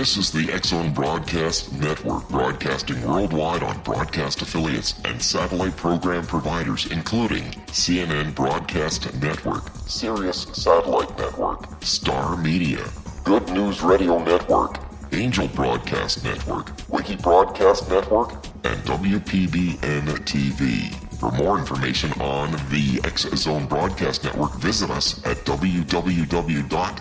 This is the X-Zone Broadcast Network, broadcasting worldwide on broadcast affiliates and satellite program providers, including CNN Broadcast Network, Sirius Satellite Network, Star Media, Good News Radio Network, Angel Broadcast Network, Wiki Broadcast Network, and WPBN TV. For more information on the X-Zone Broadcast Network, visit us at www.xzbn.net.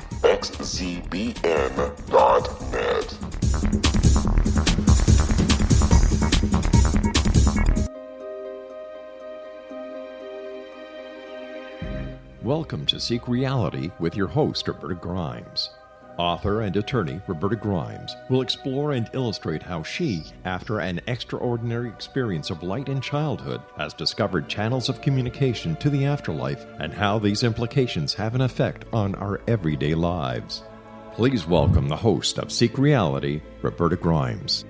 Welcome to Seek Reality with your host, Roberta Grimes. Author and attorney Roberta Grimes will explore and illustrate how she, after an extraordinary experience of light in childhood, has discovered channels of communication to the afterlife and how these implications have an effect on our everyday lives. Please welcome the host of Seek Reality, Roberta Grimes.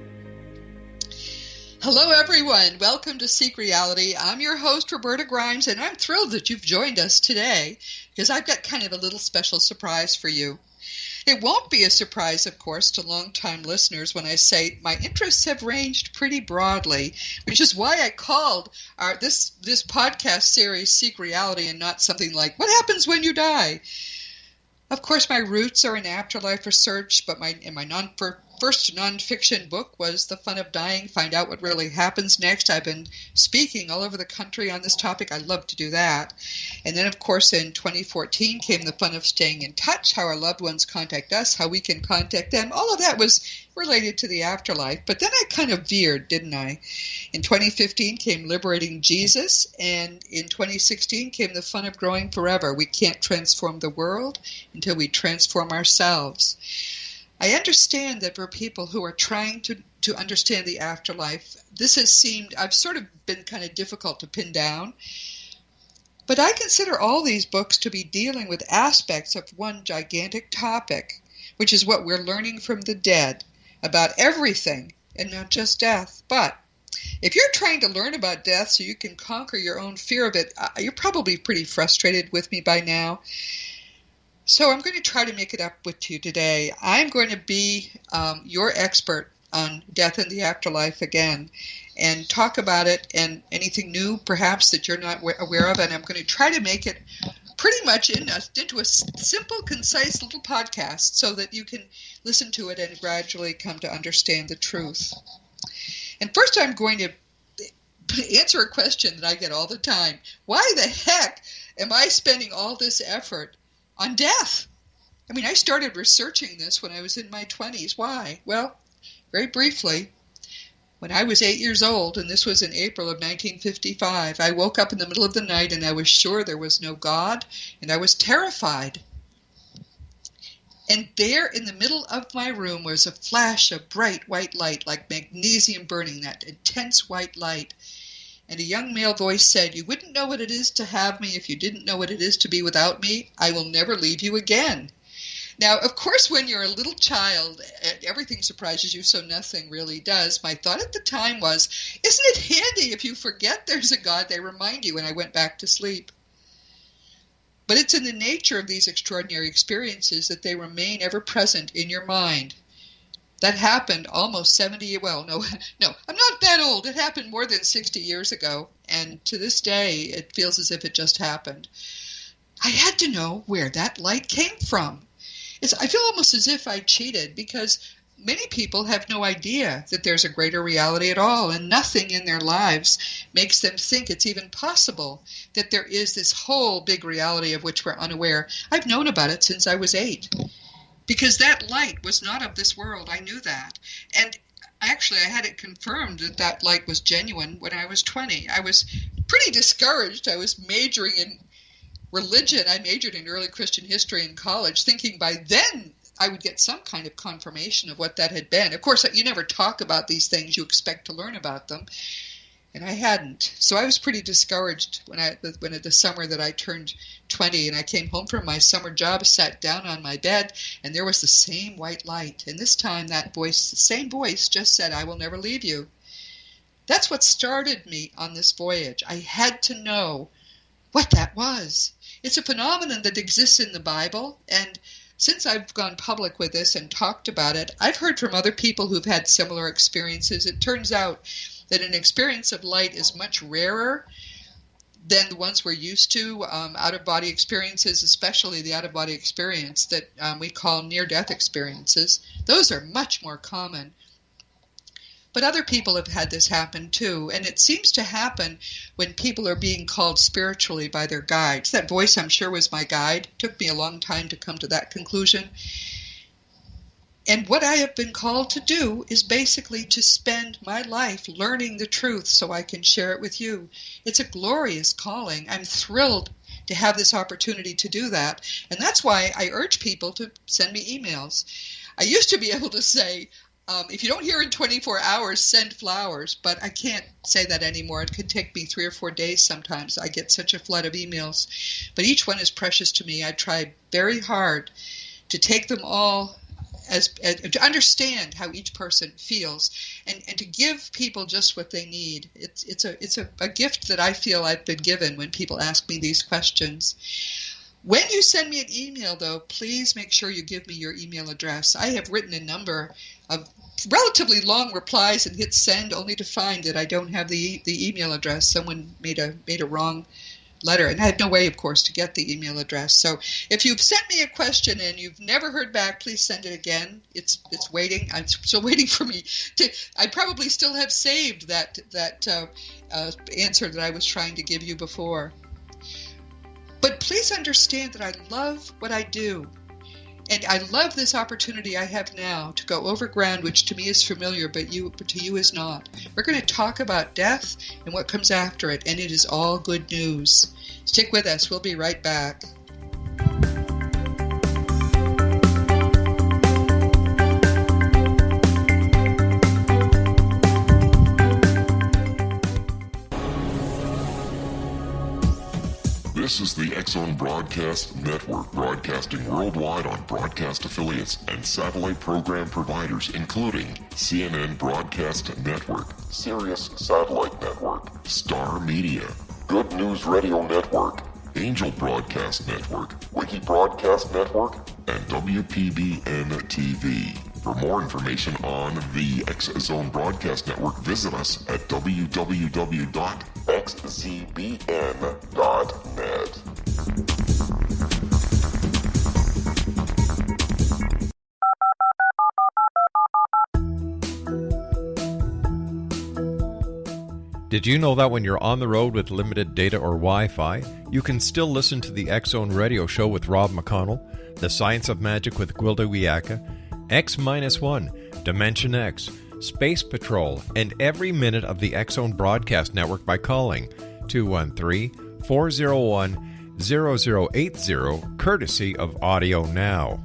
Hello, everyone. Welcome to Seek Reality. I'm your host, Roberta Grimes, and I'm thrilled that you've joined us today because I've got kind of a little special surprise for you. It won't be a surprise, of course, to longtime listeners when I say my interests have ranged pretty broadly, which is why I called this podcast series Seek Reality and not something like, What Happens When You Die? Of course, my roots are in afterlife research, but my first nonfiction book was The Fun of Dying, Find Out What Really Happens Next. I've been speaking all over the country on this topic. I love to do that. And then, of course, in 2014 came The Fun of Staying in Touch, how our loved ones contact us, how we can contact them. All of that was related to the afterlife. But then I kind of veered, didn't I? In 2015 came Liberating Jesus, and in 2016 came The Fun of Growing Forever. We can't transform the world until we transform ourselves. I understand that for people who are trying to understand the afterlife, this has seemed, I've sort of been kind of difficult to pin down. But I consider all these books to be dealing with aspects of one gigantic topic, which is what we're learning from the dead about everything and not just death. But if you're trying to learn about death so you can conquer your own fear of it, you're probably pretty frustrated with me by now. So I'm going to try to make it up with you today. I'm going to be your expert on death and the afterlife again and talk about it and anything new perhaps that you're not aware of. And I'm going to try to make it pretty much into a simple, concise little podcast so that you can listen to it and gradually come to understand the truth. And first I'm going to answer a question that I get all the time. Why the heck am I spending all this effort on death? I mean, I started researching this when I was in my 20s. Why? Well, very briefly, when I was 8 years old, and this was in April of 1955, I woke up in the middle of the night and I was sure there was no God, and I was terrified. And there in the middle of my room was a flash of bright white light, like magnesium burning, that intense white light. And a young male voice said, "You wouldn't know what it is to have me if you didn't know what it is to be without me. I will never leave you again." Now, of course, when you're a little child, everything surprises you, so nothing really does. My thought at the time was, isn't it handy if you forget there's a God, they remind you, and I went back to sleep. But it's in the nature of these extraordinary experiences that they remain ever present in your mind. That happened almost 70, well, no, I'm not that old. It happened more than 60 years ago, and to this day, it feels as if it just happened. I had to know where that light came from. I feel almost as if I cheated, because many people have no idea that there's a greater reality at all, and nothing in their lives makes them think it's even possible that there is this whole big reality of which we're unaware. I've known about it since I was 8. Because that light was not of this world. I knew that. And actually, I had it confirmed that that light was genuine when I was 20. I was pretty discouraged. I was majoring in religion. I majored in early Christian history in college, thinking by then I would get some kind of confirmation of what that had been. Of course, you never talk about these things. You expect to learn about them. And I hadn't. So I was pretty discouraged when the summer that I turned 20 and I came home from my summer job, sat down on my bed, and there was the same white light. And this time that voice, the same voice, just said, "I will never leave you." That's what started me on this voyage. I had to know what that was. It's a phenomenon that exists in the Bible, and since I've gone public with this and talked about it, I've heard from other people who've had similar experiences. It turns out that an experience of light is much rarer than the ones we're used to. Out-of-body experiences, especially the out-of-body experience that we call near-death experiences, those are much more common. But other people have had this happen too, and it seems to happen when people are being called spiritually by their guides. That voice, I'm sure, was my guide. It took me a long time to come to that conclusion. And what I have been called to do is basically to spend my life learning the truth so I can share it with you. It's a glorious calling. I'm thrilled to have this opportunity to do that, and that's why I urge people to send me emails. I used to be able to say, if you don't hear in 24 hours, send flowers, but I can't say that anymore. It could take me 3 or 4 days sometimes. I get such a flood of emails, but each one is precious to me. I tried very hard to take them all as to understand how each person feels and to give people just what they need. It's a gift that I feel I've been given when people ask me these questions. When you send me an email, though, please make sure you give me your email address. I have written a number of relatively long replies and hit send only to find that I don't have the email address. Someone made a wrong letter, and I had no way, of course, to get the email address. So if you've sent me a question and you've never heard back, please send it again. It's waiting. I'm still waiting for me to. I probably still have saved that answer that I was trying to give you before. But please understand that I love what I do. And I love this opportunity I have now to go over ground which to me is familiar, but to you is not. We're going to talk about death and what comes after it, and it is all good news. Stick with us. We'll be right back. This is the X-Zone Broadcast Network, broadcasting worldwide on broadcast affiliates and satellite program providers, including CNN Broadcast Network, Sirius Satellite Network, Star Media, Good News Radio Network, Angel Broadcast Network, Wiki Broadcast Network, and WPBN TV. For more information on the X-Zone Broadcast Network, visit us at www.xzbn.net. Did you know that when you're on the road with limited data or Wi-Fi, you can still listen to the X-Zone Radio Show with Rob McConnell, The Science of Magic with Gwilda Wiyaka, X-1, Dimension X, Space Patrol, and every minute of the X-Zone Broadcast Network by calling 213-401-0080, courtesy of Audio Now.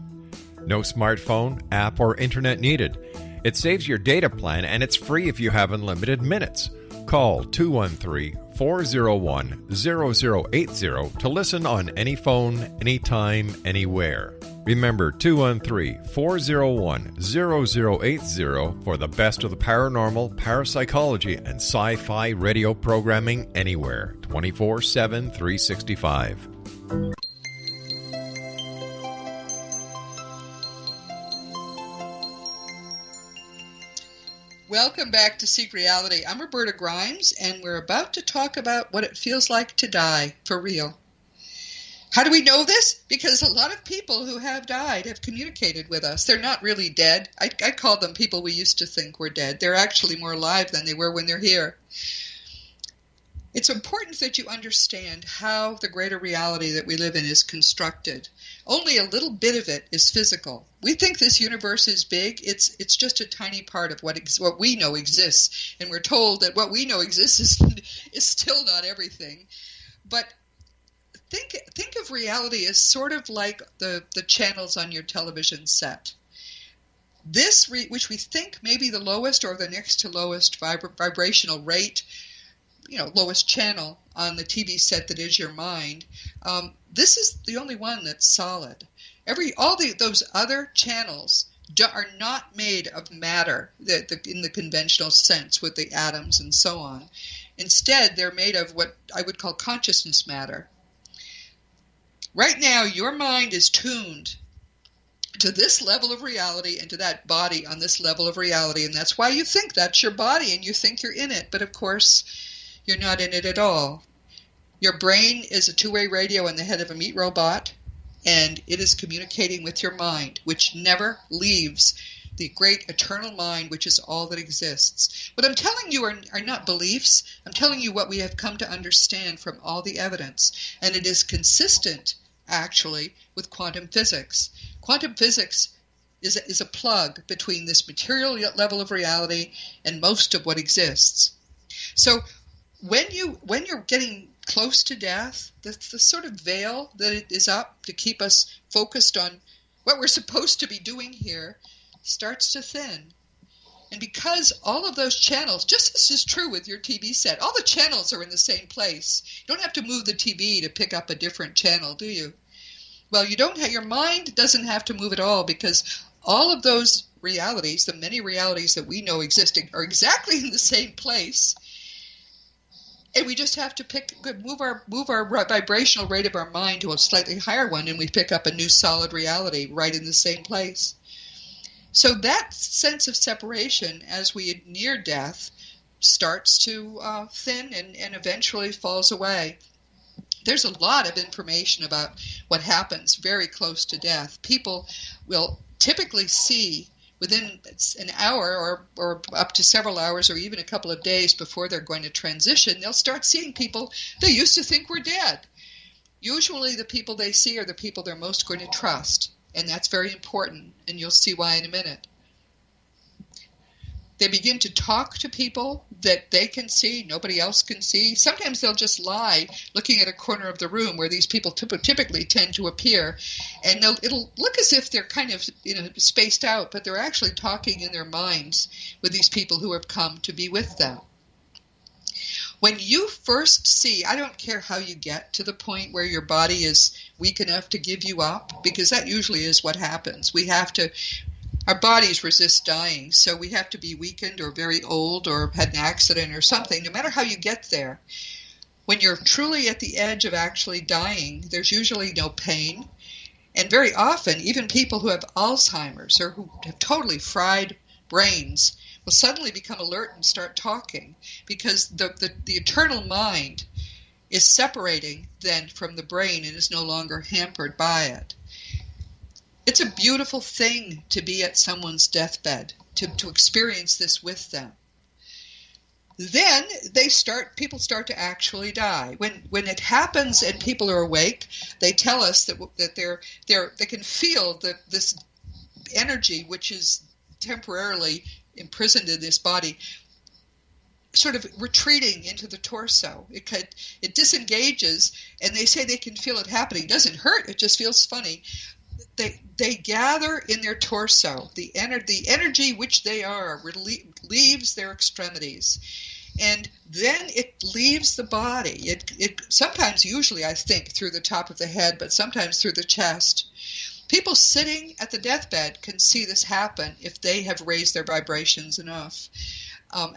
No smartphone, app, or internet needed. It saves your data plan, and it's free if you have unlimited minutes. Call 213-401-0080 to listen on any phone, anytime, anywhere. Remember 213-401-0080 for the best of the paranormal, parapsychology, and sci-fi radio programming anywhere, 24/7, 365. Welcome back to Seek Reality. I'm Roberta Grimes, and we're about to talk about what it feels like to die, for real. How do we know this? Because a lot of people who have died have communicated with us. They're not really dead. I call them people we used to think were dead. They're actually more alive than they were when they're here. It's important that you understand how the greater reality that we live in is constructed. Only a little bit of it is physical. We think this universe is big. It's just a tiny part of what we know exists. And we're told that what we know exists is still not everything. But think of reality as sort of like the channels on your television set. This, which we think may be the lowest or the next to lowest vibrational rate, lowest channel on the TV set that is your mind, this is the only one that's solid. Those other channels are not made of matter in the conventional sense with the atoms and so on. Instead, they're made of what I would call consciousness matter. Right now, your mind is tuned to this level of reality and to that body on this level of reality. And that's why you think that's your body and you think you're in it. But of course, you're not in it at all. Your brain is a two-way radio in the head of a meat robot, and it is communicating with your mind, which never leaves the great eternal mind, which is all that exists. What I'm telling you are not beliefs. I'm telling you what we have come to understand from all the evidence. And it is consistent, actually, with quantum physics. Quantum physics is a plug between this material level of reality and most of what exists. So when you're getting close to death, the sort of veil that it is up to keep us focused on what we're supposed to be doing here starts to thin. And because all of those channels, just as is true with your TV set, all the channels are in the same place. You don't have to move the TV to pick up a different channel, do you? Well, your mind doesn't have to move at all, because all of those realities, the many realities that we know existing, are exactly in the same place. And we just have to move our vibrational rate of our mind to a slightly higher one, and we pick up a new solid reality right in the same place. So that sense of separation as we near death starts to thin and eventually falls away. There's a lot of information about what happens very close to death. People will typically see within an hour or up to several hours or even a couple of days before they're going to transition, they'll start seeing people they used to think were dead. Usually the people they see are the people they're most going to trust, and that's very important, and you'll see why in a minute. They begin to talk to people that they can see, nobody else can see. Sometimes they'll just lie looking at a corner of the room where these people typically tend to appear, and it'll look as if they're kind of spaced out, but they're actually talking in their minds with these people who have come to be with them. When you first see, I don't care how you get to the point where your body is weak enough to give you up, because that usually is what happens. Our bodies resist dying, so we have to be weakened or very old or had an accident or something, no matter how you get there. When you're truly at the edge of actually dying, there's usually no pain. And very often, even people who have Alzheimer's or who have totally fried brains will suddenly become alert and start talking, because the eternal mind is separating then from the brain and is no longer hampered by it. It's a beautiful thing to be at someone's deathbed, to experience this with them. Then people start to actually die. When it happens and people are awake, they tell us that they can feel this energy, which is temporarily imprisoned in this body, sort of retreating into the torso. It disengages, and they say they can feel it happening. It doesn't hurt, it just feels funny. They gather in their torso. The energy which they are leaves their extremities, and then it leaves the body. It sometimes, usually I think, through the top of the head, but sometimes through the chest. People sitting at the deathbed can see this happen if they have raised their vibrations enough.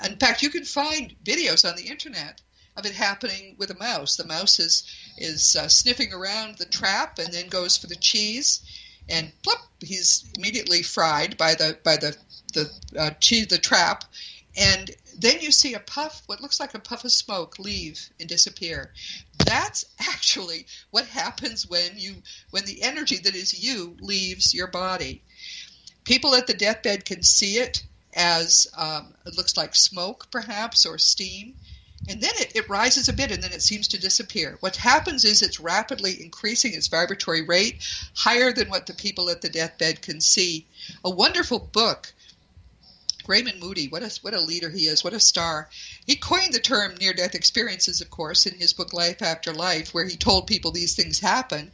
In fact, you can find videos on the internet of it happening with a mouse. The mouse is sniffing around the trap and then goes for the cheese, and plop, he's immediately fried by the trap, and then you see a puff, what looks like a puff of smoke, leave and disappear. That's actually what happens when the energy that is you leaves your body. People at the deathbed can see it as it looks like smoke, perhaps, or steam. And then it rises a bit, and then it seems to disappear. What happens is it's rapidly increasing its vibratory rate, higher than what the people at the deathbed can see. A wonderful book. Raymond Moody, what a leader he is, what a star. He coined the term near-death experiences, of course, in his book Life After Life, where he told people these things happen.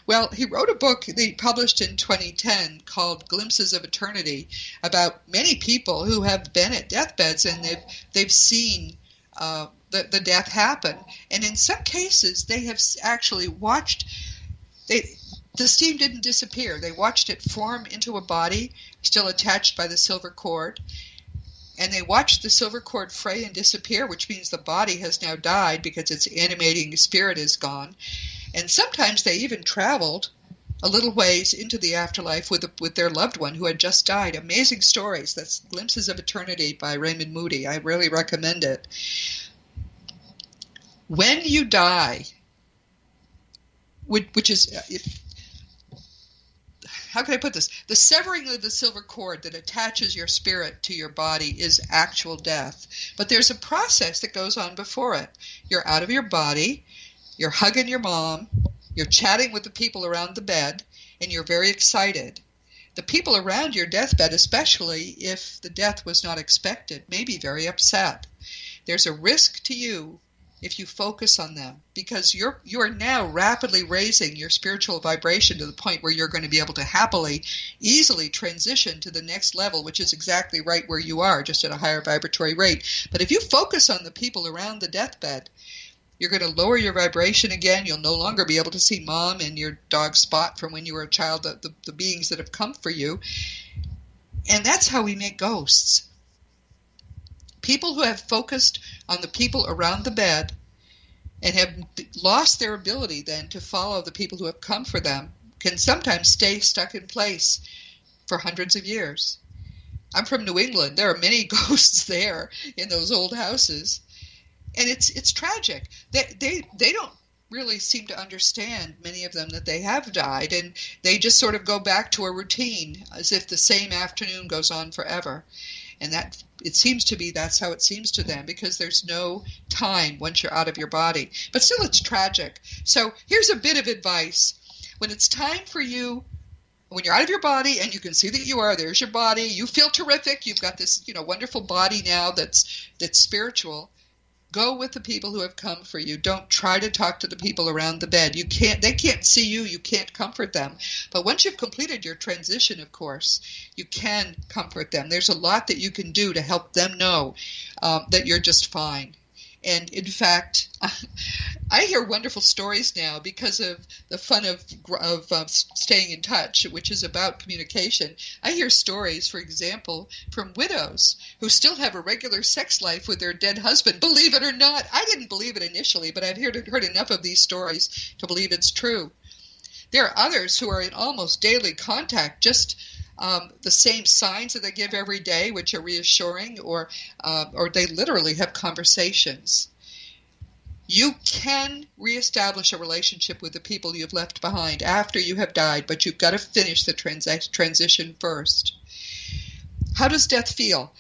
Well, he wrote a book that he published in 2010 called Glimpses of Eternity, about many people who have been at deathbeds and they've seen the death happen. And in some cases, they have actually watched, the steam didn't disappear. They watched it form into a body, still attached by the silver cord. And they watched the silver cord fray and disappear, which means the body has now died because its animating spirit is gone. And sometimes they even traveled a little ways into the afterlife with their loved one who had just died. Amazing stories. That's Glimpses of Eternity by Raymond Moody. I really recommend it. When you die, which is, how can I put this? The severing of the silver cord that attaches your spirit to your body is actual death. But there's a process that goes on before it. You're out of your body, you're hugging your mom, you're chatting with the people around the bed, and you're very excited. The people around your deathbed, especially if the death was not expected, may be very upset. There's a risk to you if you focus on them, because you are now rapidly raising your spiritual vibration to the point where you're going to be able to happily, easily transition to the next level, which is exactly right where you are, just at a higher vibratory rate. But if you focus on the people around the deathbed, you're going to lower your vibration again. You'll no longer be able to see Mom and your dog Spot from when you were a child, the beings that have come for you. And that's how we make ghosts. People who have focused on the people around the bed and have lost their ability then to follow the people who have come for them can sometimes stay stuck in place for hundreds of years. I'm from New England. There are many ghosts there in those old houses. And it's tragic. They don't really seem to understand, many of them, that they have died, and they just sort of go back to a routine as if the same afternoon goes on forever. And that, it seems to be, that's how it seems to them, because there's no time once you're out of your body. But still, it's tragic. So here's a bit of advice. When it's time for you, when you're out of your body and you can see that you are, there's your body, you feel terrific, you've got this, wonderful body now that's spiritual. Go with the people who have come for you. Don't try to talk to the people around the bed. They can't see you. You can't comfort them. But once you've completed your transition, of course, you can comfort them. There's a lot that you can do to help them know that you're just fine. And in fact, I hear wonderful stories now because of the fun of staying in touch, which is about communication. I hear stories, for example, from widows who still have a regular sex life with their dead husband. Believe it or not, I didn't believe it initially, but I've heard enough of these stories to believe it's true. There are others who are in almost daily contact, just the same signs that they give every day, which are reassuring, or they literally have conversations. You can reestablish a relationship with the people you've left behind after you have died, but you've got to finish the transition first. How does death feel?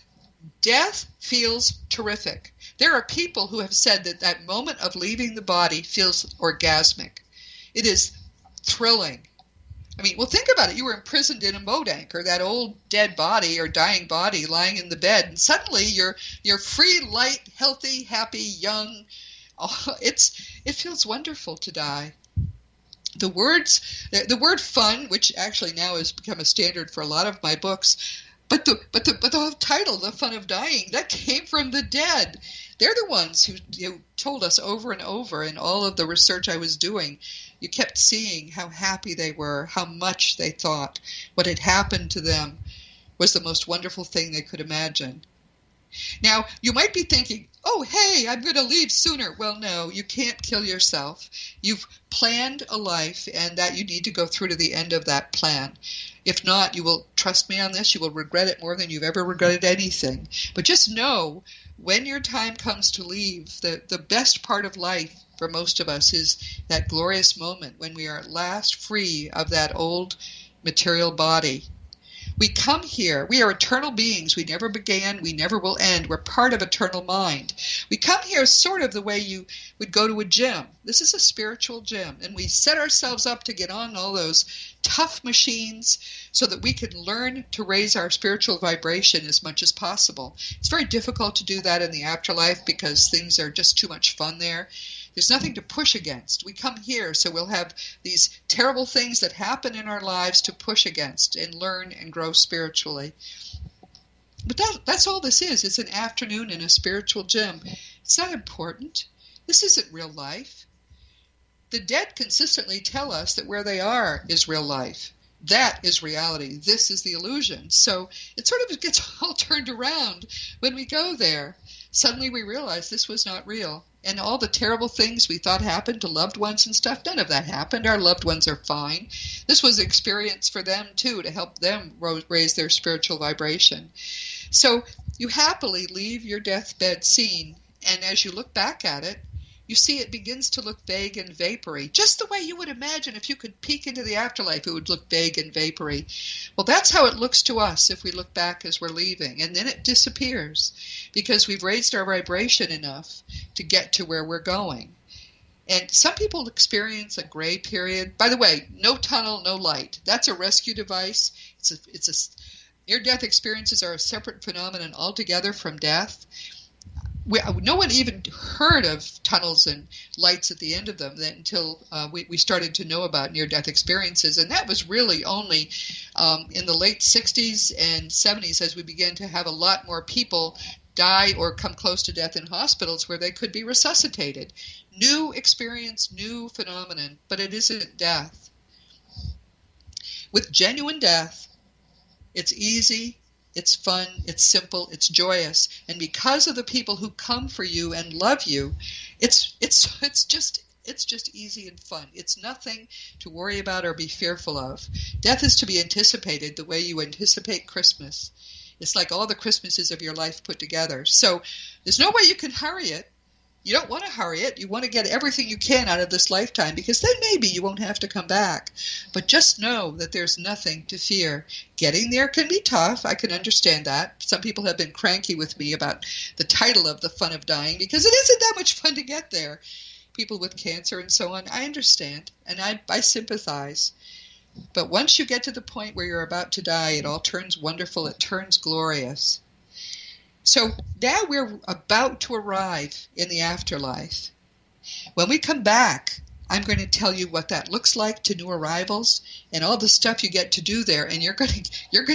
Death feels terrific. There are people who have said that moment of leaving the body feels orgasmic. It is thrilling. I mean, well, think about it. You were imprisoned in a boat anchor, that old dead body or dying body lying in the bed, and suddenly you're free, light, healthy, happy, young. Oh, it feels wonderful to die. The word fun, which actually now has become a standard for a lot of my books, but the title, The Fun of Dying, that came from the dead. They're the ones who told us over and over in all of the research I was doing. You kept seeing how happy they were, how much they thought what had happened to them was the most wonderful thing they could imagine. Now, you might be thinking, oh, hey, I'm going to leave sooner. Well, no, you can't kill yourself. You've planned a life, and that you need to go through to the end of that plan. If not, you will, trust me on this, you will regret it more than you've ever regretted anything. But just know, when your time comes to leave, the best part of life for most of us is that glorious moment when we are at last free of that old material body. We come here. We are eternal beings. We never began. We never will end. We're part of eternal mind. We come here sort of the way you would go to a gym. This is a spiritual gym, and we set ourselves up to get on all those tough machines so that we can learn to raise our spiritual vibration as much as possible. It's very difficult to do that in the afterlife because things are just too much fun there. There's nothing to push against. We come here, so we'll have these terrible things that happen in our lives to push against and learn and grow spiritually. But that's all this is. It's an afternoon in a spiritual gym. It's not important. This isn't real life. The dead consistently tell us that where they are is real life. That is reality. This is the illusion. So it sort of gets all turned around when we go there. suddenly we realized this was not real. And all the terrible things we thought happened to loved ones and stuff, none of that happened. Our loved ones are fine. This was an experience for them, too, to help them raise their spiritual vibration. So you happily leave your deathbed scene, and as you look back at it, you see it begins to look vague and vapory, just the way you would imagine if you could peek into the afterlife, it would look vague and vapory. Well, that's how it looks to us if we look back as we're leaving, and then it disappears because we've raised our vibration enough to get to where we're going. And some people experience a gray period. By the way, no tunnel, no light. That's a rescue device. Near-death experiences are a separate phenomenon altogether from death. No one even heard of tunnels and lights at the end of them until we started to know about near-death experiences. And that was really only in the late 60s and 70s as we began to have a lot more people die or come close to death in hospitals where they could be resuscitated. New experience, new phenomenon, but it isn't death. With genuine death, it's easy, it's fun, it's simple, it's joyous, and because of the people who come for you and love you, it's just easy and fun. It's nothing to worry about or be fearful of. Death is to be anticipated the way you anticipate Christmas. It's like all the Christmases of your life put together. So there's no way you can hurry it. You don't want to hurry it. You want to get everything you can out of this lifetime because then maybe you won't have to come back. But just know that there's nothing to fear. Getting there can be tough. I can understand that. Some people have been cranky with me about the title of The Fun of Dying because it isn't that much fun to get there. People with cancer and so on, I understand, and I sympathize. But once you get to the point where you're about to die, it all turns wonderful. It turns glorious. So now we're about to arrive in the afterlife. When we come back, I'm going to tell you what that looks like to new arrivals and all the stuff you get to do there. And you're going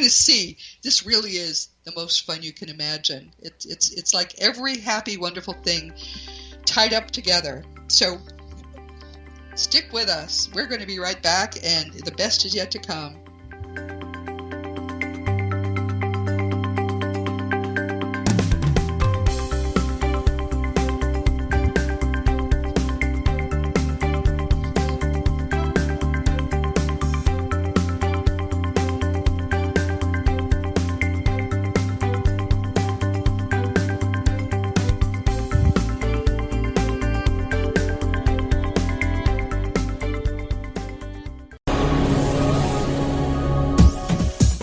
to see this really is the most fun you can imagine. It's like every happy, wonderful thing tied up together. So stick with us. We're going to be right back, and the best is yet to come.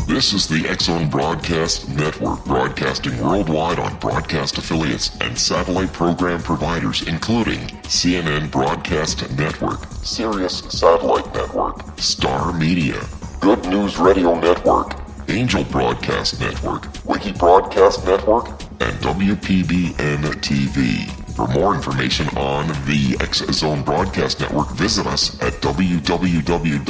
This is the X-Zone Broadcast Network, broadcasting worldwide on broadcast affiliates and satellite program providers, including CNN Broadcast Network, Sirius Satellite Network, Star Media, Good News Radio Network, Angel Broadcast Network, Wiki Broadcast Network, and WPBN TV. For more information on the X-Zone Broadcast Network, visit us at www.xzbn.net.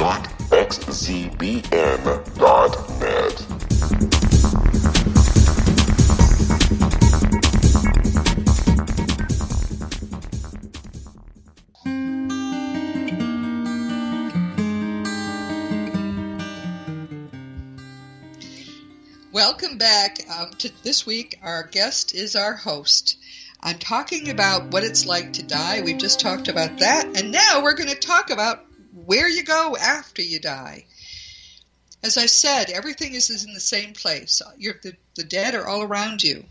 Welcome back to this week. Our guest is our host. I'm talking about what it's like to die. We've just talked about that. And now we're going to talk about where you go after you die. As I said, everything is in the same place. The dead are all around you.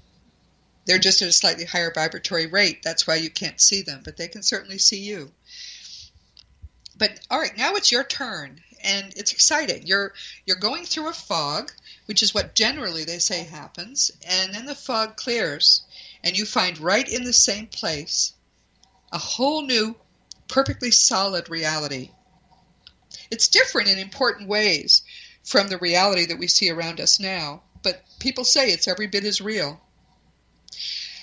They're just at a slightly higher vibratory rate. That's why you can't see them, but they can certainly see you. But all right, now it's your turn, and it's exciting. You're going through a fog, which is what generally they say happens, and then the fog clears. And you find right in the same place a whole new, perfectly solid reality. It's different in important ways from the reality that we see around us now, but people say it's every bit as real.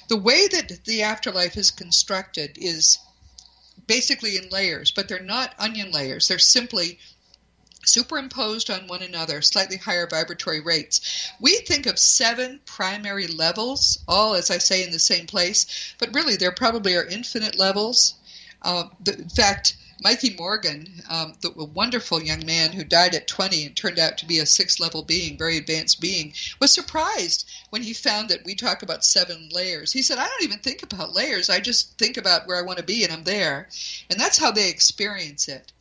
The way that the afterlife is constructed is basically in layers, but they're not onion layers. They're simply superimposed on one another, slightly higher vibratory rates. We think of 7 primary levels, all, as I say, in the same place, but really there probably are infinite levels. In fact, Mikey Morgan, the wonderful young man who died at 20 and turned out to be a 6th-level being, very advanced being, was surprised when he found that we talk about 7 layers. He said, I don't even think about layers. I just think about where I want to be, and I'm there. And that's how they experience it.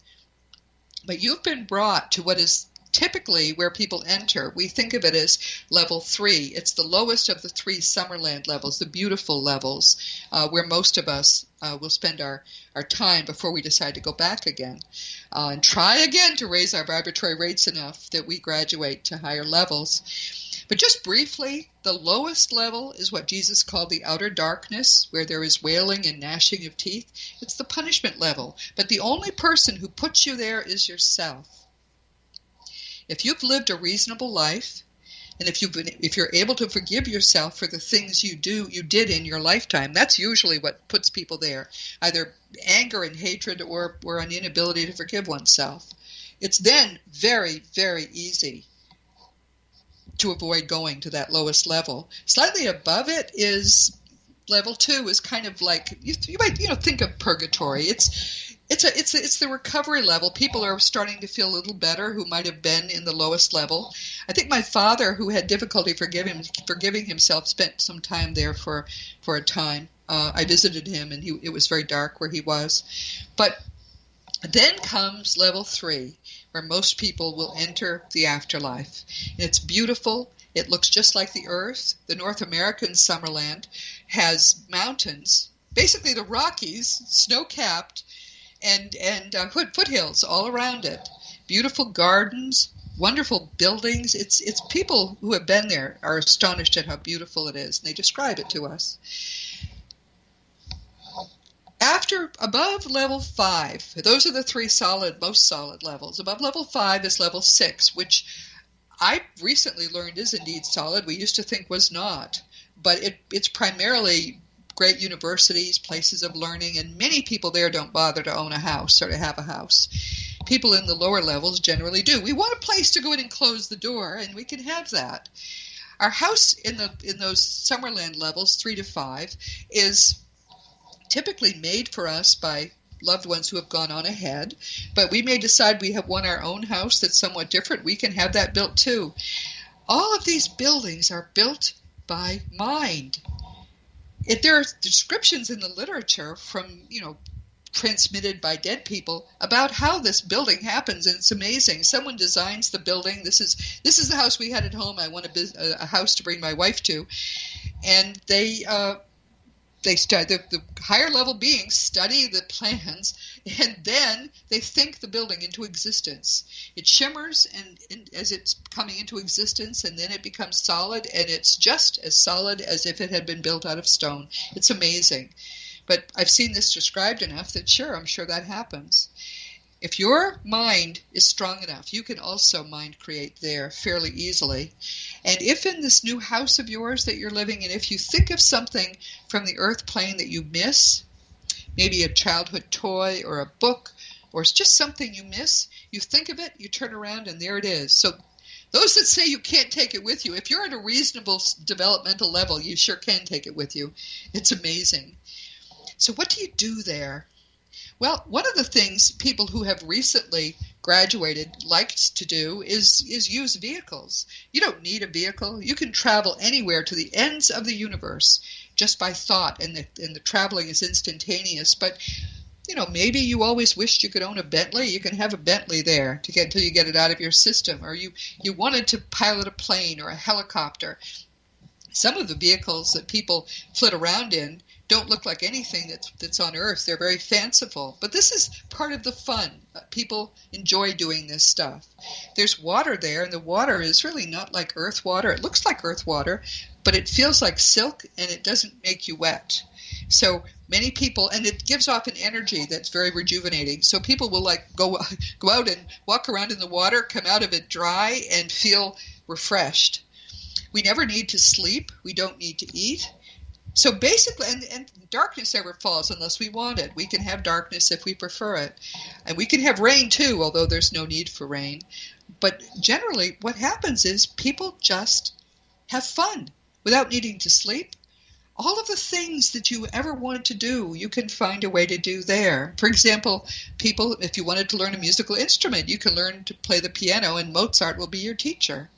But you've been brought to what is typically where people enter. We think of it as level 3. It's the lowest of the 3 Summerland levels, the beautiful levels, where most of us will spend our time before we decide to go back again and try again to raise our vibratory rates enough that we graduate to higher levels. But just briefly, the lowest level is what Jesus called the outer darkness, where there is wailing and gnashing of teeth. It's the punishment level. But the only person who puts you there is yourself. If you've lived a reasonable life, and if you're able to forgive yourself for the things you did in your lifetime, that's usually what puts people there, either anger and hatred or an inability to forgive oneself. It's then very, very easy to avoid going to that lowest level. Slightly above it is level 2, is kind of like you might think of purgatory. It's the recovery level. People are starting to feel a little better who might have been in the lowest level. I think my father, who had difficulty forgiving himself, spent some time there for a time. I visited him, and it was very dark where he was. But then comes level 3, where most people will enter the afterlife. And it's beautiful. It looks just like the Earth. The North American Summerland has mountains, basically the Rockies, snow-capped, and foothills all around it. Beautiful gardens, wonderful buildings. It's people who have been there are astonished at how beautiful it is, and they describe it to us. Above level 5, those are the 3 most solid levels. Above level 5 is level 6, which I recently learned is indeed solid. We used to think was not, but it's primarily great universities, places of learning, and many people there don't bother to own a house or to have a house. People in the lower levels generally do. We want a place to go in and close the door, and we can have that. Our house in those Summerland levels, 3 to 5, is typically made for us by loved ones who have gone on ahead, but we may decide we want our own house that's somewhat different. We can have that built too. All of these buildings are built by mind. There are descriptions in the literature from, transmitted by dead people about how this building happens, and it's amazing. Someone designs the building. This is the house we had at home. I want a house to bring my wife to, and they study the higher level beings study the plans, and then they think the building into existence. It shimmers and as it's coming into existence, and then it becomes solid, and it's just as solid as if it had been built out of stone. It's amazing. But I've seen this described enough that I'm sure that happens. If your mind is strong enough, you can also mind create there fairly easily. And if in this new house of yours that you're living in, if you think of something from the earth plane that you miss, maybe a childhood toy or a book, or it's just something you miss, you think of it, you turn around, and there it is. So those that say you can't take it with you, if you're at a reasonable developmental level, you sure can take it with you. It's amazing. So what do you do there? Well, one of the things people who have recently graduated liked to do is use vehicles. You don't need a vehicle. You can travel anywhere to the ends of the universe just by thought, and the traveling is instantaneous. But, maybe you always wished you could own a Bentley. You can have a Bentley there until you get it out of your system. Or you wanted to pilot a plane or a helicopter. Some of the vehicles that people flit around in don't look like anything that's on Earth. They're very fanciful. But this is part of the fun. People enjoy doing this stuff. There's water there, and the water is really not like Earth water. It looks like Earth water, but it feels like silk, and it doesn't make you wet. So many people, and it gives off an energy that's very rejuvenating. So people will go out and walk around in the water, come out of it dry, and feel refreshed. We never need to sleep. We don't need to eat. So basically, and darkness never falls unless we want it. We can have darkness if we prefer it. And we can have rain too, although there's no need for rain. But generally, what happens is people just have fun without needing to sleep. all of the things that you ever wanted to do, you can find a way to do there. For example, people, if you wanted to learn a musical instrument, you can learn to play the piano and Mozart will be your teacher.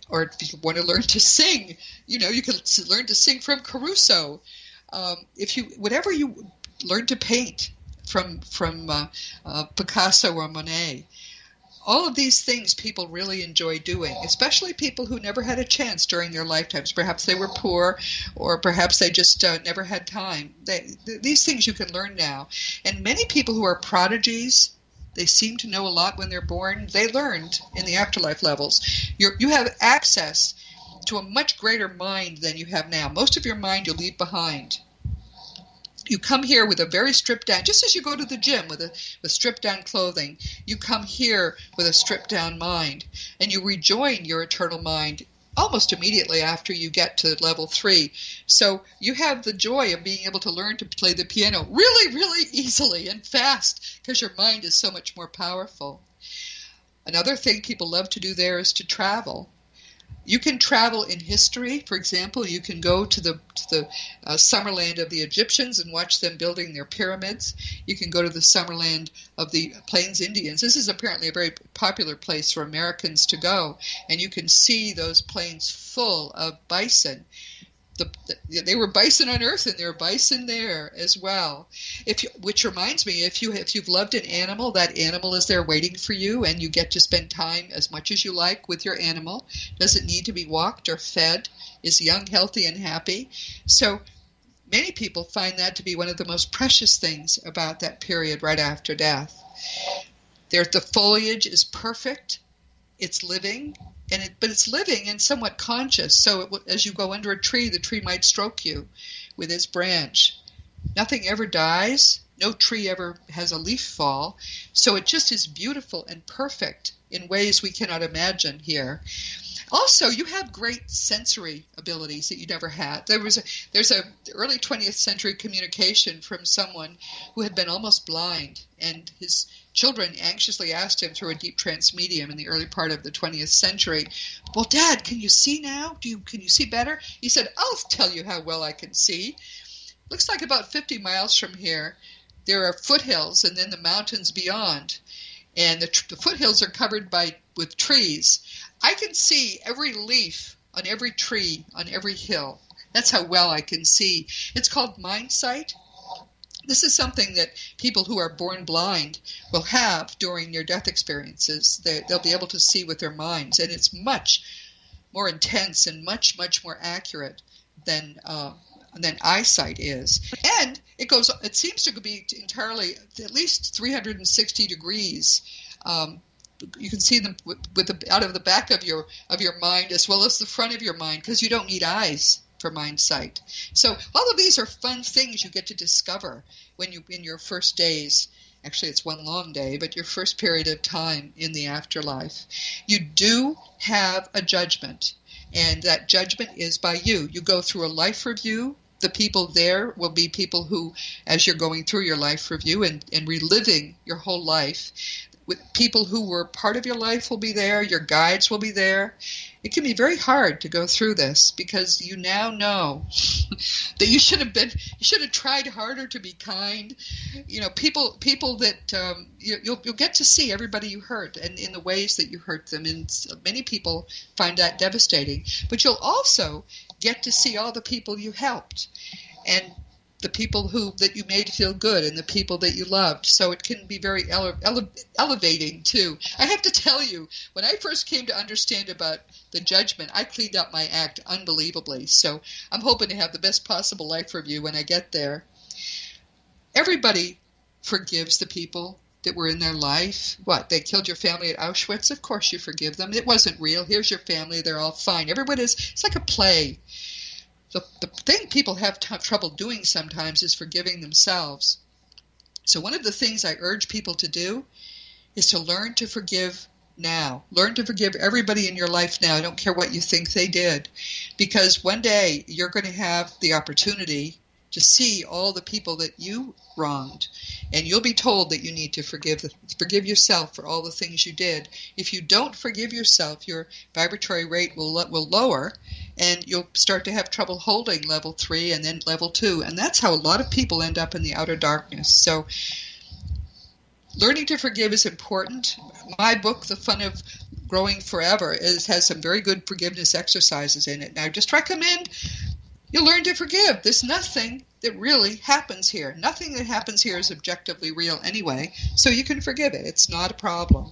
Or if you want to learn to sing, you can learn to sing from Caruso. Whatever you learn to paint from Picasso or Monet. All of these things people really enjoy doing, especially people who never had a chance during their lifetimes. Perhaps they were poor, or perhaps they just never had time. These things you can learn now. And many people who are prodigies, they seem to know a lot when they're born. They learned in the afterlife levels. You have access to a much greater mind than you have now. Most of your mind you leave behind. You come here with a very stripped down, just as you go to the gym with stripped down clothing, you come here with a stripped down mind, and you rejoin your eternal mind almost immediately after you get to level 3. So you have the joy of being able to learn to play the piano really, really easily and fast because your mind is so much more powerful. Another thing people love to do there is to travel. You can travel in history. For example, you can go to the summerland of the Egyptians and watch them building their pyramids. You can go to the summerland of the Plains Indians. This is apparently a very popular place for Americans to go, and you can see those plains full of bison. They were bison on Earth, and there are bison there as well. Which reminds me, if you've loved an animal, that animal is there waiting for you, and you get to spend time as much as you like with your animal. Doesn't need to be walked or fed. Is young, healthy, and happy. So many people find that to be one of the most precious things about that period right after death. The foliage is perfect. It's living. But it's living and somewhat conscious. So as you go under a tree, the tree might stroke you with its branch. Nothing ever dies. No tree ever has a leaf fall. So it just is beautiful and perfect in ways we cannot imagine here. Also, you have great sensory abilities that you never had. There's a early 20th century communication from someone who had been almost blind, and his children anxiously asked him through a deep trance medium in the early part of the 20th century, "Well, Dad, can you see now? Can you see better?" He said, "I'll tell you how well I can see. Looks like about 50 miles from here, there are foothills and then the mountains beyond. And the foothills are covered with trees. I can see every leaf on every tree on every hill. That's how well I can see." It's called mind sight. This is something that people who are born blind will have during their death experiences. They'll be able to see with their minds, and it's much more intense and much, much more accurate than eyesight is. And it seems to be entirely at least 360 degrees. You can see them out of the back of your mind as well as the front of your mind, because you don't need eyes for mind sight. So all of these are fun things you get to discover in your first days. Actually, it's one long day, but your first period of time in the afterlife. You do have a judgment, and that judgment is by you. You go through a life review. The people there will be people who, as you're going through your life review and reliving your whole life, with people who were part of your life will be there, your guides will be there. It can be very hard to go through this because you now know that you should have tried harder to be kind. People that you'll get to see everybody you hurt and in the ways that you hurt them, and many people find that devastating. But you'll also get to see all the people you helped and the people that you made feel good and the people that you loved. So it can be very elevating too. I have to tell you, when I first came to understand about the judgment, I cleaned up my act unbelievably. So I'm hoping to have the best possible life review when I get there. Everybody forgives the people that were in their life. What, they killed your family at Auschwitz? Of course you forgive them. It wasn't real. Here's your family. They're all fine. It's like a play. The thing people have trouble doing sometimes is forgiving themselves. So one of the things I urge people to do is to learn to forgive now. Learn to forgive everybody in your life now. I don't care what you think they did. Because one day you're going to have the opportunity to see all the people that you wronged. And you'll be told that you need to forgive yourself for all the things you did. If you don't forgive yourself, your vibratory rate will lower, and you'll start to have trouble holding level 3 and then level 2. And that's how a lot of people end up in the outer darkness. So learning to forgive is important. My book, The Fun of Growing Forever, has some very good forgiveness exercises in it. And I just recommend you learn to forgive. There's nothing that really happens here. Nothing that happens here is objectively real anyway, so you can forgive it. It's not a problem.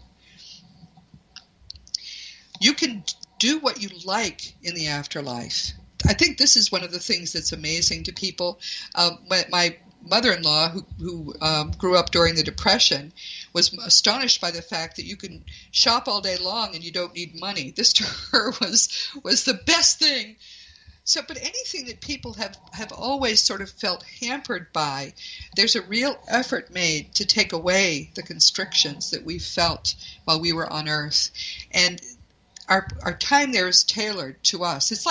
You can do what you like in the afterlife. I think this is one of the things that's amazing to people. My mother-in-law, who grew up during the Depression, was astonished by the fact that you can shop all day long and you don't need money. This to her was the best thing. So, but anything that people have always sort of felt hampered by, there's a real effort made to take away the constrictions that we felt while we were on Earth. And our time there is tailored to us. This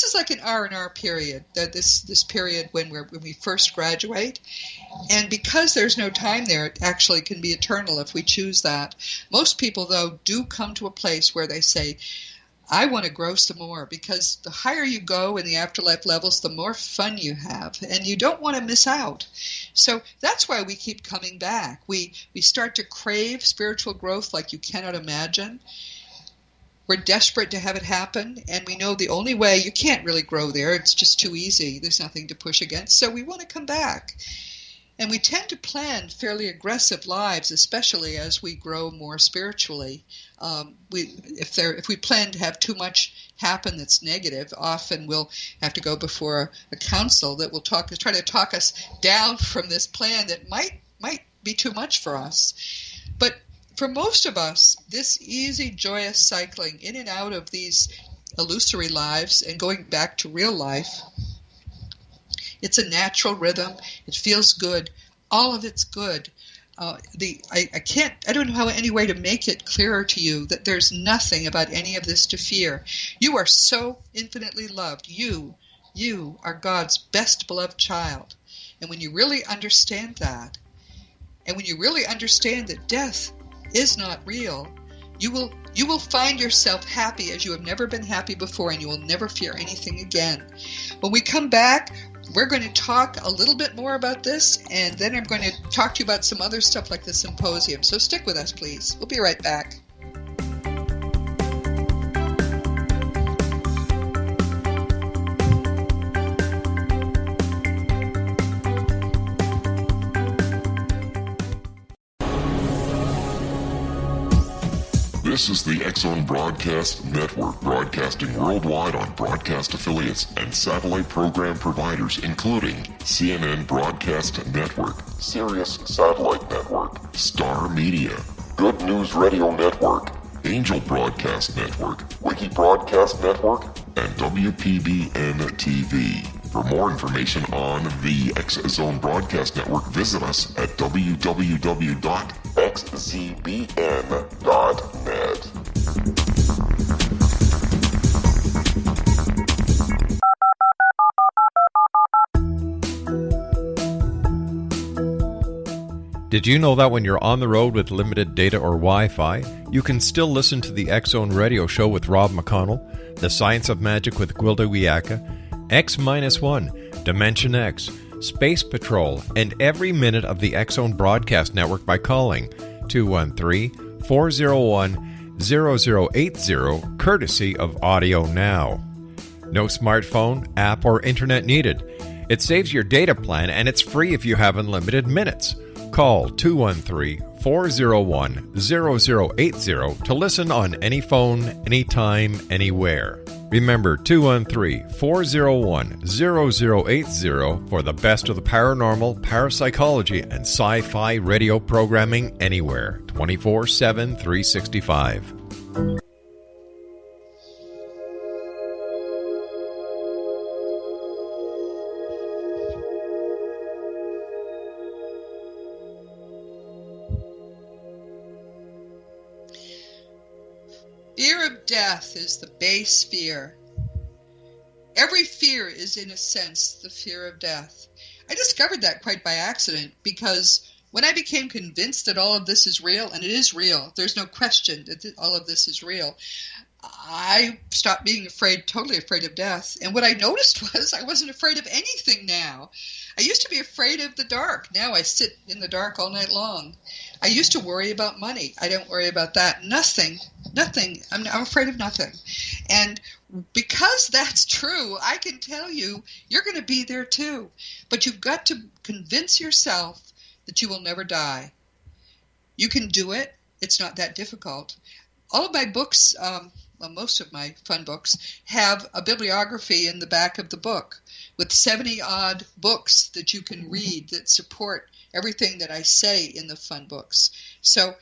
is like an R&R period, this period when we first graduate. And because there's no time there, it actually can be eternal if we choose that. Most people, though, do come to a place where they say, I want to grow some more, because the higher you go in the afterlife levels, the more fun you have, and you don't want to miss out. So that's why we keep coming back. We start to crave spiritual growth like you cannot imagine. We're desperate to have it happen, and we know the only way, you can't really grow there. It's just too easy. There's nothing to push against. So we want to come back. And we tend to plan fairly aggressive lives, especially as we grow more spiritually. If we plan to have too much happen that's negative, often we'll have to go before a council that will try to talk us down from this plan that might be too much for us. But for most of us, this easy, joyous cycling in and out of these illusory lives and going back to real life, it's a natural rhythm. It feels good. All of it's good. I don't know any way to make it clearer to you that there's nothing about any of this to fear. You are so infinitely loved. You are God's best beloved child. And when you really understand that, and when you really understand that death is not real, you will find yourself happy as you have never been happy before, and you will never fear anything again. When we come back, we're going to talk a little bit more about this, and then I'm going to talk to you about some other stuff like the symposium. So stick with us, please. We'll be right back. This is the X-Zone Broadcast Network, broadcasting worldwide on broadcast affiliates and satellite program providers, including CNN Broadcast Network, Sirius Satellite Network, Star Media, Good News Radio Network, Angel Broadcast Network, Wiki Broadcast Network, and WPBN TV. For more information on the X-Zone Broadcast Network, visit us at www.xzbn.net. Did you know that when you're on the road with limited data or Wi-Fi, you can still listen to the X-Zone Radio Show with Rob McConnell, The Science of Magic with Gwilda Wiyaka, X-1, Dimension X, Space Patrol, and every minute of the X-Zone Broadcast Network by calling 213-401-0080, courtesy of Audio Now. No smartphone, app, or internet needed. It saves your data plan, and it's free if you have unlimited minutes. Call 213-401-0080 to listen on any phone, anytime, anywhere. Remember, 213-401-0080 for the best of the paranormal, parapsychology, and sci-fi radio programming anywhere, 24/7, 365. Fear of death is the base fear. Every fear is, in a sense, the fear of death. I discovered that quite by accident, because when I became convinced that all of this is real, and it is real, there's no question that all of this is real, I stopped being totally afraid of death. And what I noticed was I wasn't afraid of anything now. I used to be afraid of the dark. Now I sit in the dark all night long. I used to worry about money. I don't worry about that. Nothing. I'm afraid of nothing. And because that's true, I can tell you, you're going to be there too. But you've got to convince yourself that you will never die. You can do it. It's not that difficult. All of my books, most of my fun books, have a bibliography in the back of the book with 70-odd books that you can read that support everything that I say in the fun books. So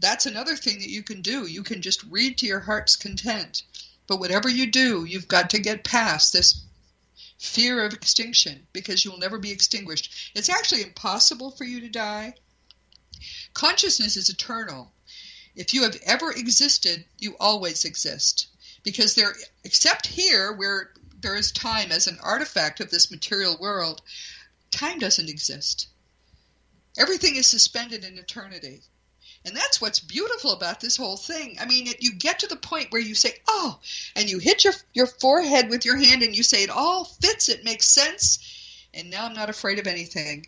that's another thing that you can do. You can just read to your heart's content. But whatever you do, you've got to get past this fear of extinction, because you'll never be extinguished. It's actually impossible for you to die. Consciousness is eternal. If you have ever existed, you always exist. Because except here, where there is time as an artifact of this material world, time doesn't exist. Everything is suspended in eternity. And that's what's beautiful about this whole thing. I mean, you get to the point where you say, oh, and you hit your forehead with your hand and you say, it all fits, it makes sense, and now I'm not afraid of anything.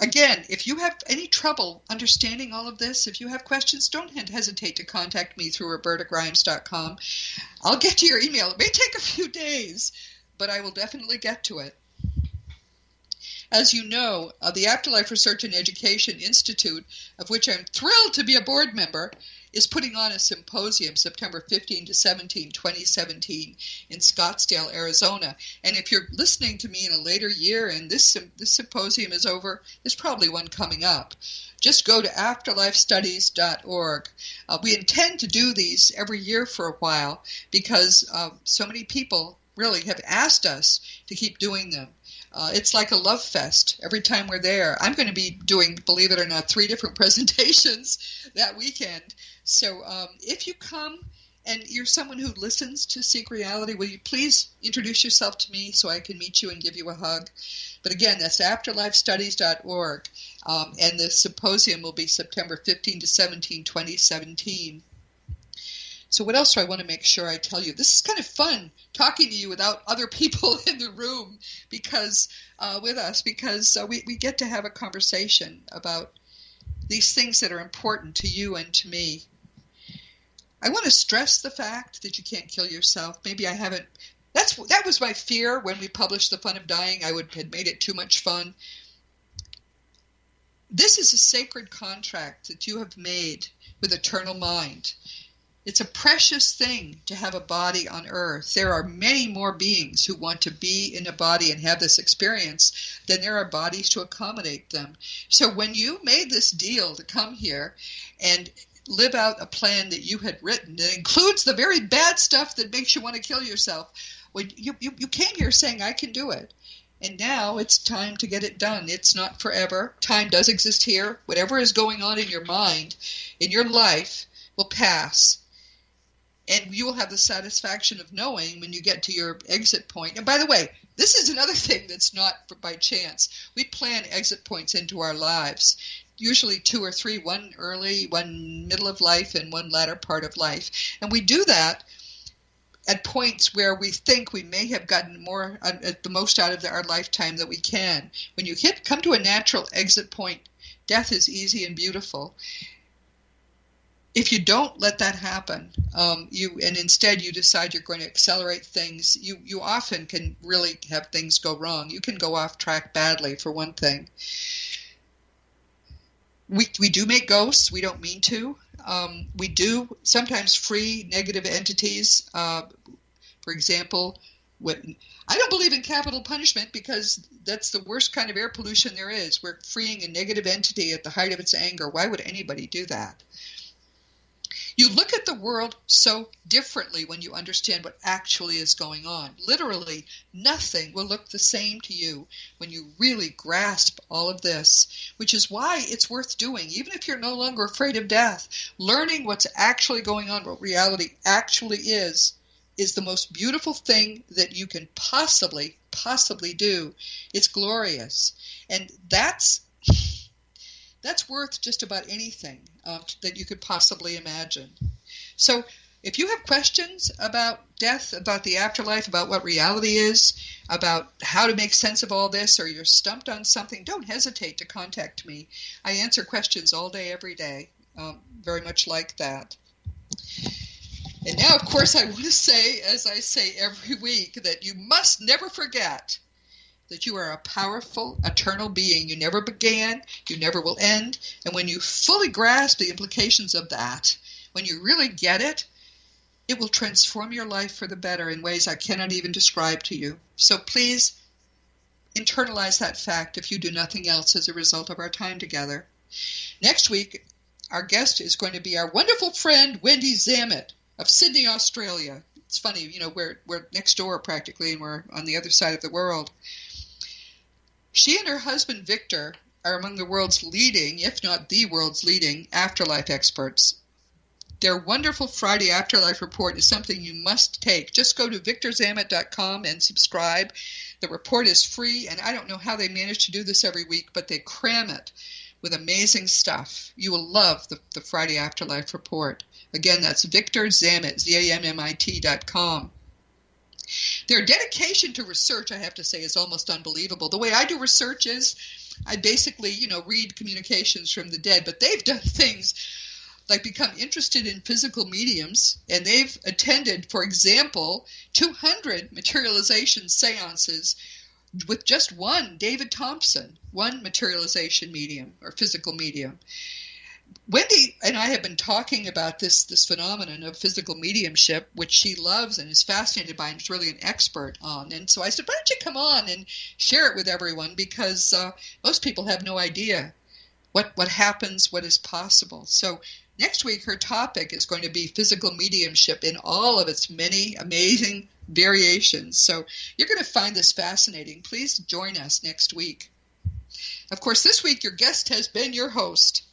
Again, if you have any trouble understanding all of this, if you have questions, don't hesitate to contact me through robertagrimes.com. I'll get to your email. It may take a few days, but I will definitely get to it. As you know, the Afterlife Research and Education Institute, of which I'm thrilled to be a board member, is putting on a symposium September 15 to 17, 2017 in Scottsdale, Arizona. And if you're listening to me in a later year and this symposium is over, there's probably one coming up. Just go to afterlifestudies.org. We intend to do these every year for a while because so many people really have asked us to keep doing them. It's like a love fest every time we're there. I'm going to be doing, believe it or not, 3 different presentations that weekend. So if you come and you're someone who listens to Seek Reality, will you please introduce yourself to me so I can meet you and give you a hug? But again, that's afterlifestudies.org. And the symposium will be September 15 to 17, 2017. So what else do I want to make sure I tell you? This is kind of fun talking to you without other people in the room because we get to have a conversation about these things that are important to you and to me. I want to stress the fact that you can't kill yourself. Maybe I haven't. That was my fear when we published The Fun of Dying. I had made it too much fun. This is a sacred contract that you have made with Eternal Mind. It's a precious thing to have a body on earth. There are many more beings who want to be in a body and have this experience than there are bodies to accommodate them. So when you made this deal to come here and live out a plan that you had written that includes the very bad stuff that makes you want to kill yourself, when you came here saying, I can do it. And now it's time to get it done. It's not forever. Time does exist here. Whatever is going on in your mind, in your life, will pass. And you will have the satisfaction of knowing when you get to your exit point. And by the way, this is another thing that's not by chance. We plan exit points into our lives, usually 2 or 3, one early, one middle of life, and one latter part of life. And we do that at points where we think we may have gotten more, the most out of our lifetime that we can. When you come to a natural exit point, death is easy and beautiful. If you don't let that happen, and instead you decide you're going to accelerate things, you often can really have things go wrong. You can go off track badly, for one thing. We do make ghosts. We don't mean to. We do sometimes free negative entities. For example, I don't believe in capital punishment because that's the worst kind of air pollution there is. We're freeing a negative entity at the height of its anger. Why would anybody do that? You look at the world so differently when you understand what actually is going on. Literally, nothing will look the same to you when you really grasp all of this, which is why it's worth doing. Even if you're no longer afraid of death, learning what's actually going on, what reality actually is the most beautiful thing that you can possibly possibly do. It's glorious. And that's worth just about anything that you could possibly imagine. So if you have questions about death, about the afterlife, about what reality is, about how to make sense of all this, or you're stumped on something, don't hesitate to contact me. I answer questions all day, every day, very much like that. And now, of course, I want to say, as I say every week, that you must never forget that you are a powerful, eternal being. You never began, you never will end. And when you fully grasp the implications of that, when you really get it, it will transform your life for the better in ways I cannot even describe to you. So please internalize that fact if you do nothing else as a result of our time together. Next week, our guest is going to be our wonderful friend, Wendy Zamet of Sydney, Australia. It's funny, you know, we're next door practically, and we're on the other side of the world. She and her husband, Victor, are among the world's leading, if not the world's leading, afterlife experts. Their wonderful Friday Afterlife report is something you must take. Just go to victorzamet.com and subscribe. The report is free, and I don't know how they manage to do this every week, but they cram it with amazing stuff. You will love the Friday Afterlife report. Again, that's Victor Zamet, ZAMMIT.com. Their dedication to research, I have to say, is almost unbelievable. The way I do research is I basically, read communications from the dead, but they've done things like become interested in physical mediums, and they've attended, for example, 200 materialization seances with just one, David Thompson, one materialization medium or physical medium. Wendy and I have been talking about this phenomenon of physical mediumship, which she loves and is fascinated by and is really an expert on. And so I said, why don't you come on and share it with everyone, because most people have no idea what happens, what is possible. So next week, her topic is going to be physical mediumship in all of its many amazing variations. So you're going to find this fascinating. Please join us next week. Of course, this week, your guest has been your host.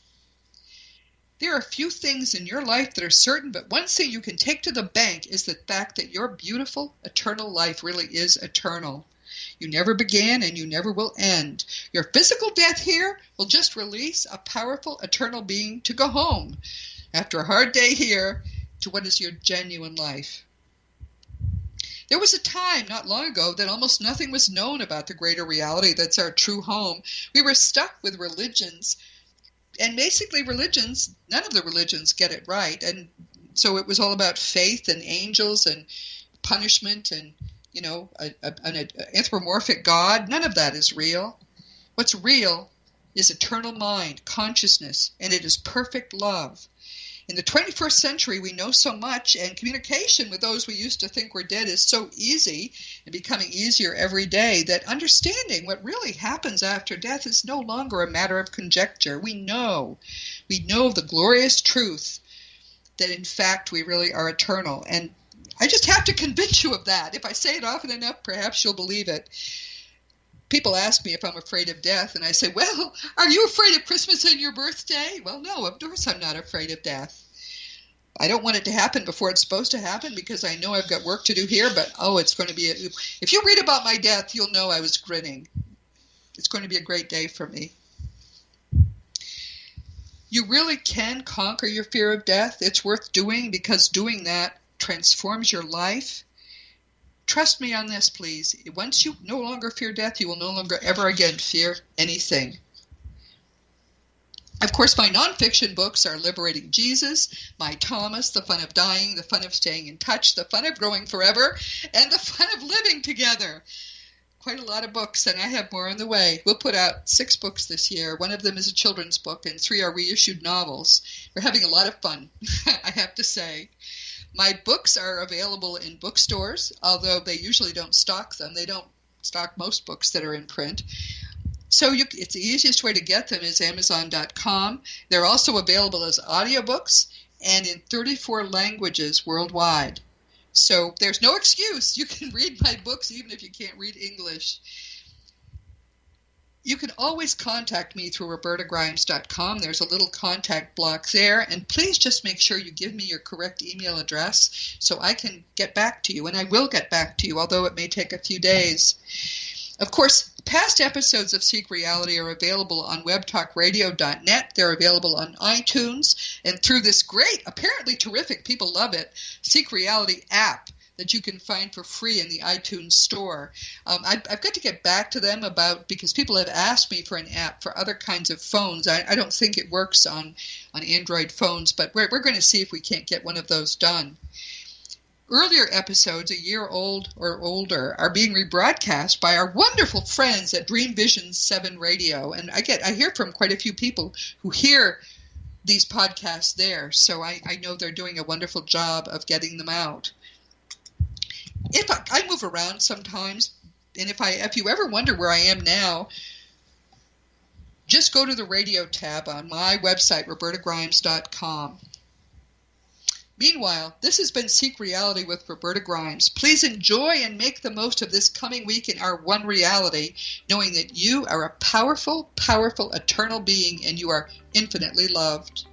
There are a few things in your life that are certain, but one thing you can take to the bank is the fact that your beautiful, eternal life really is eternal. You never began and you never will end. Your physical death here will just release a powerful, eternal being to go home after a hard day here to what is your genuine life. There was a time not long ago that almost nothing was known about the greater reality that's our true home. We were stuck with religions. And basically none of the religions get it right. And so it was all about faith and angels and punishment and, an anthropomorphic God. None of that is real. What's real is eternal mind, consciousness, and it is perfect love. In the 21st century, we know so much, and communication with those we used to think were dead is so easy and becoming easier every day that understanding what really happens after death is no longer a matter of conjecture. We know the glorious truth that, in fact, we really are eternal. And I just have to convince you of that. If I say it often enough, perhaps you'll believe it. People ask me if I'm afraid of death, and I say, well, are you afraid of Christmas and your birthday? Well, no, of course I'm not afraid of death. I don't want it to happen before it's supposed to happen because I know I've got work to do here, but it's going to be, if you read about my death, you'll know I was grinning. It's going to be a great day for me. You really can conquer your fear of death. It's worth doing because doing that transforms your life. Trust me on this, please. Once you no longer fear death, you will no longer ever again fear anything. Of course, my nonfiction books are Liberating Jesus, My Thomas, The Fun of Dying, The Fun of Staying in Touch, The Fun of Growing Forever, and The Fun of Living Together. Quite a lot of books, and I have more on the way. We'll put out 6 books this year. One of them is a children's book, and 3 are reissued novels. We're having a lot of fun, I have to say. My books are available in bookstores, although they usually don't stock them. They don't stock most books that are in print. So it's the easiest way to get them is Amazon.com. They're also available as audiobooks and in 34 languages worldwide. So there's no excuse. You can read my books even if you can't read English. You can always contact me through robertagrimes.com. There's a little contact block there. And please just make sure you give me your correct email address so I can get back to you. And I will get back to you, although it may take a few days. Of course, past episodes of Seek Reality are available on webtalkradio.net. They're available on iTunes. And through this great, apparently terrific, people love it, Seek Reality app that you can find for free in the iTunes store. I've got to get back to them because people have asked me for an app for other kinds of phones. I don't think it works on Android phones, but we're going to see if we can't get one of those done. Earlier episodes, a year old or older, are being rebroadcast by our wonderful friends at Dream Vision 7 Radio. And I hear from quite a few people who hear these podcasts there, so I know they're doing a wonderful job of getting them out. If I move around sometimes, and if you ever wonder where I am now, just go to the radio tab on my website, robertagrimes.com. Meanwhile, this has been Seek Reality with Roberta Grimes. Please enjoy and make the most of this coming week in our one reality, knowing that you are a powerful, powerful, eternal being and you are infinitely loved.